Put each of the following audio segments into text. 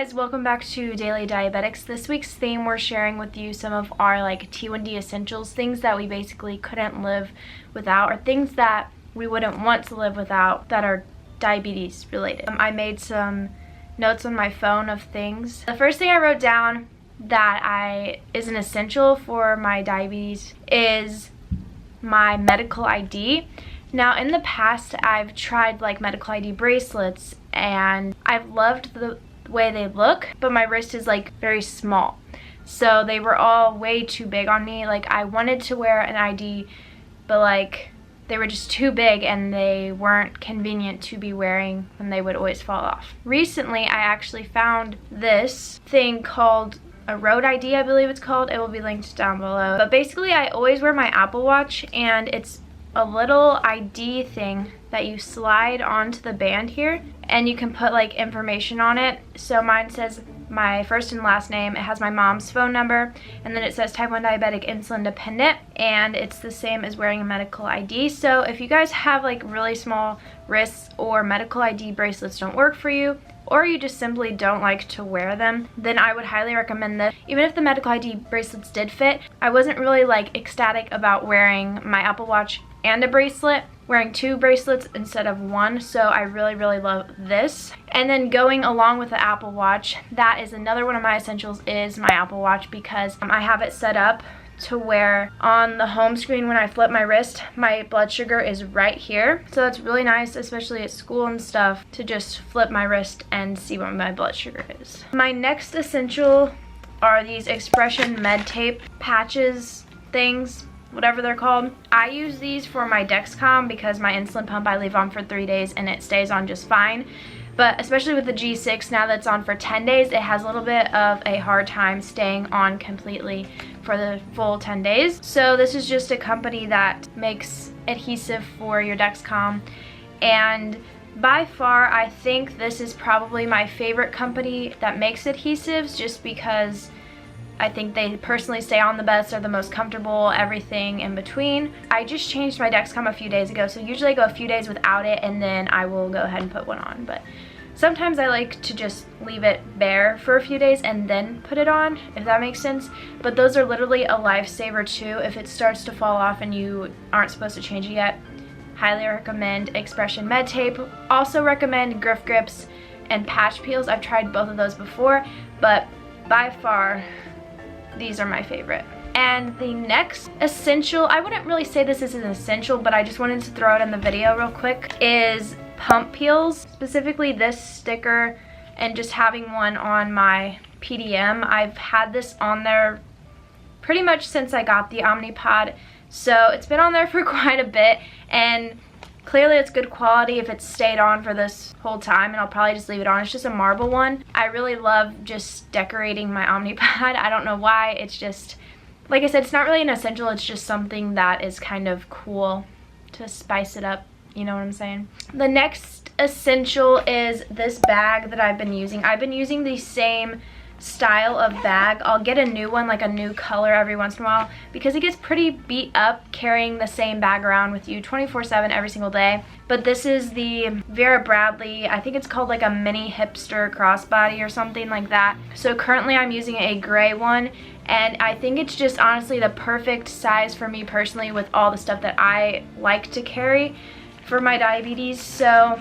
guys, welcome back to Daily Diabetics. This week's theme, we're sharing with you some of our T1D essentials, things that we basically couldn't live without, or things that we wouldn't want to live without that are diabetes related. I made some notes on my phone of things. The first thing I wrote down that is an essential for my diabetes is my medical ID. Now, in the past, I've tried medical ID bracelets, and I've loved the way they look, but my wrist is very small, so they were all way too big on me. I wanted to wear an ID, but they were just too big and they weren't convenient to be wearing, and they would always fall off. Recently, I actually found this thing called a road ID, I believe it's called. It will be linked down below. But basically, I always wear my Apple Watch, and it's a little ID thing that you slide onto the band here, and you can put information on it. So mine says my first and last name, it has my mom's phone number, and then it says type 1 diabetic, insulin dependent, and it's the same as wearing a medical ID. So if you guys have really small wrists, or medical ID bracelets don't work for you, or you just simply don't like to wear them, then I would highly recommend this. Even if the medical ID bracelets did fit, I wasn't really ecstatic about wearing my Apple Watch and a bracelet, wearing 2 bracelets instead of 1, so I really love this. And then going along with the Apple Watch, that is another one of my essentials, is my Apple Watch, because I have it set up to where on the home screen when I flip my wrist, my blood sugar is right here. So it's really nice, especially at school and stuff, to just flip my wrist and see what my blood sugar is. My next essential are these expression med tape patches things, whatever they're called. I use these for my Dexcom because my insulin pump I leave on for 3 days and it stays on just fine. But especially with the G6, now that's on for 10 days, it has a little bit of a hard time staying on completely for the full 10 days. So this is just a company that makes adhesive for your Dexcom, and by far I think this is probably my favorite company that makes adhesives, just because I think they personally stay on the best, are the most comfortable, everything in between. I just changed my Dexcom a few days ago, so usually I go a few days without it and then I will go ahead and put one on. But sometimes I like to just leave it bare for a few days and then put it on, if that makes sense. But those are literally a lifesaver too. If it starts to fall off and you aren't supposed to change it yet, highly recommend Expression Med Tape. Also recommend Grip Grips and Patch Peels. I've tried both of those before, but by far, these are my favorite. And the next essential, I wouldn't really say this is an essential, but I just wanted to throw it in the video real quick, is pump peels. Specifically this sticker, and just having one on my PDM. I've had this on there pretty much since I got the Omnipod, so it's been on there for quite a bit, and clearly it's good quality if it's stayed on for this whole time, and I'll probably just leave it on. It's just a marble one. I really love just decorating my Omnipod. I don't know why, it's just, like I said, it's not really an essential, it's just something that is kind of cool to spice it up, you know what I'm saying? The next essential is this bag that I've been using. I've been using the same style of bag. I'll get a new one, a new color every once in a while, because it gets pretty beat up carrying the same bag around with you 24/7 every single day. But this is the Vera Bradley, I think it's called a mini hipster crossbody or something like that. So currently I'm using a gray one, and I think it's just honestly the perfect size for me personally, with all the stuff that I like to carry for my diabetes. So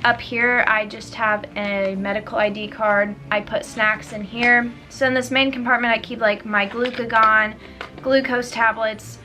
up here, I just have a medical ID card. I put snacks in here. So in this main compartment, I keep my glucagon, glucose tablets,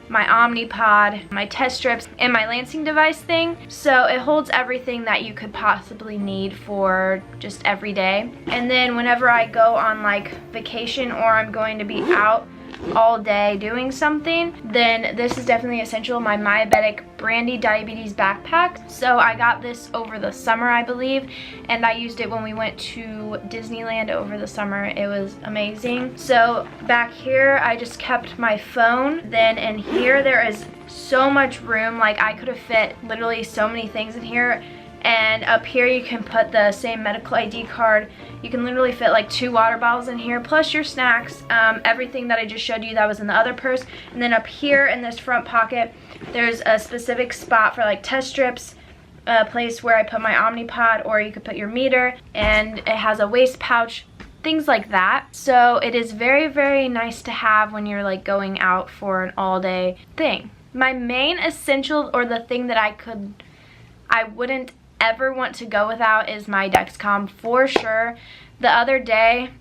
my Omnipod, my test strips, and my lancing device thing. So it holds everything that you could possibly need for just every day. And then whenever I go on vacation, or I'm going to be out all day doing something, then this is definitely essential. My Diabetic Brandy Diabetes backpack. So I got this over the summer, I believe, and I used it when we went to Disneyland over the summer. It was amazing. So back here, I just kept my phone. Then in here, there is so much room. I could have fit literally so many things in here. And up here you can put the same medical ID card. You can literally fit 2 water bottles in here, plus your snacks, everything that I just showed you that was in the other purse. And then up here in this front pocket, there's a specific spot for test strips, a place where I put my Omnipod, or you could put your meter, and it has a waist pouch, things like that. So it is very, very nice to have when you're like going out for an all-day thing. My main essential, or the thing that I wouldn't ever want to go without, is my Dexcom for sure. The other day,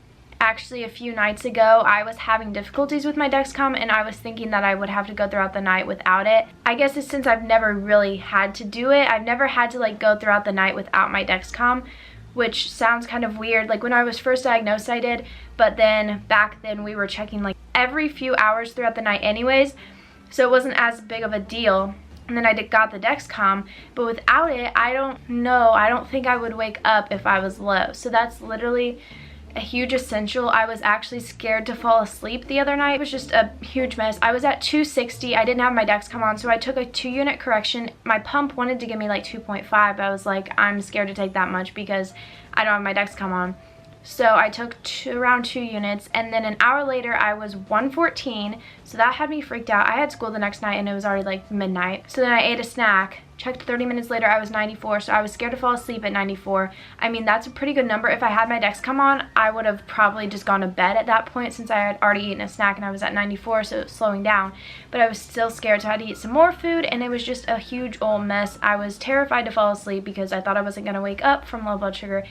actually a few nights ago, I was having difficulties with my Dexcom, and I was thinking that I would have to go throughout the night without it. I guess it's since I've never really had to do it. I've never had to like go throughout the night without my Dexcom, which sounds kind of weird. Like when I was first diagnosed I did, but then back then we were checking like every few hours throughout the night anyways, so it wasn't as big of a deal. And then I got the Dexcom, but without it, I don't think I would wake up if I was low. So that's literally a huge essential. I was actually scared to fall asleep the other night. It was just a huge mess. I was at 260. I didn't have my Dexcom on, so I took a 2-unit correction. My pump wanted to give me like 2.5. I was like, I'm scared to take that much because I don't have my Dexcom on. So I took around 2 units, and then an hour later I was 114, so that had me freaked out. I had school the next night and it was already like midnight. So then I ate a snack, checked 30 minutes later, I was 94, so I was scared to fall asleep at 94. I mean, that's a pretty good number. If I had my Dexcom on, I would have probably just gone to bed at that point, since I had already eaten a snack and I was at 94, so it was slowing down. But I was still scared, so I had to eat some more food, and it was just a huge old mess. I was terrified to fall asleep because I thought I wasn't going to wake up from low blood sugar.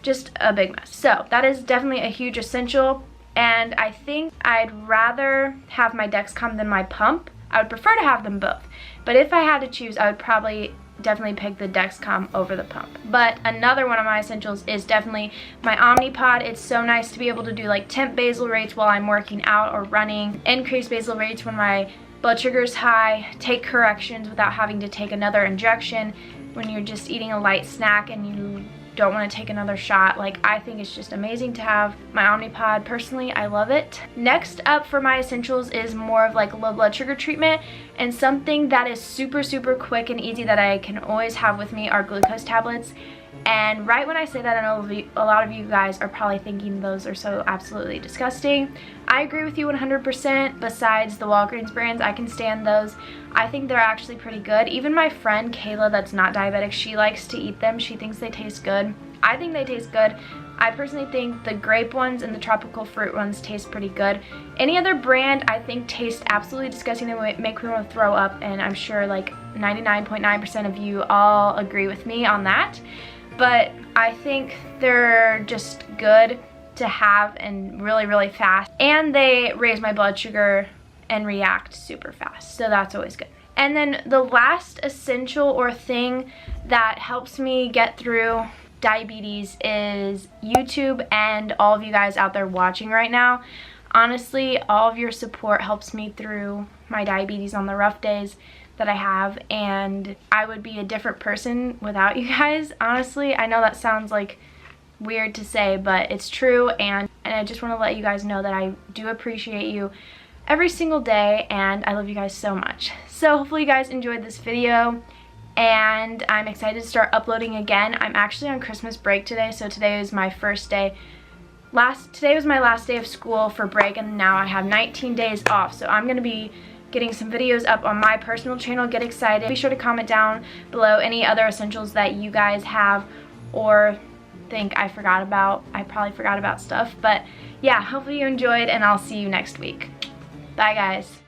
Just a big mess. So that is definitely a huge essential, and I think I'd rather have my Dexcom than my pump. I would prefer to have them both, but if I had to choose, I would probably definitely pick the Dexcom over the pump. But another one of my essentials is definitely my Omnipod. It's so nice to be able to do like temp basal rates while I'm working out or running, increase basal rates when my blood sugar is high, take corrections without having to take another injection when you're just eating a light snack and you don't want to take another shot. Like, I think it's just amazing to have my Omnipod. Personally, I love it. Next up for my essentials is more of like low blood sugar treatment, and something that is super, super quick and easy that I can always have with me are glucose tablets. And right when I say that, I know a lot of you guys are probably thinking those are so absolutely disgusting. I agree with you 100%. Besides the Walgreens brands, I can stand those. I think they're actually pretty good. Even my friend Kayla, that's not diabetic, she likes to eat them. She thinks they taste good. I think they taste good. I personally think the grape ones and the tropical fruit ones taste pretty good. Any other brand I think tastes absolutely disgusting. They make me want to throw up, and I'm sure like 99.9% of you all agree with me on that. But I think they're just good to have and really, really fast. And they raise my blood sugar and react super fast, so that's always good. And then the last essential or thing that helps me get through diabetes is YouTube and all of you guys out there watching right now. Honestly, all of your support helps me through my diabetes on the rough days that I have, and I would be a different person without you guys. Honestly, I know that sounds like weird to say, but it's true, and I just want to let you guys know that I do appreciate you every single day, and I love you guys so much. So hopefully you guys enjoyed this video, and I'm excited to start uploading again. I'm actually on Christmas break today, so today is my first day. Today was my last day of school for break, and now I have 19 days off, so I'm going to be getting some videos up on my personal channel. Get excited. Be sure to comment down below any other essentials that you guys have or think I forgot about. I probably forgot about stuff, but yeah, hopefully you enjoyed, and I'll see you next week. Bye guys.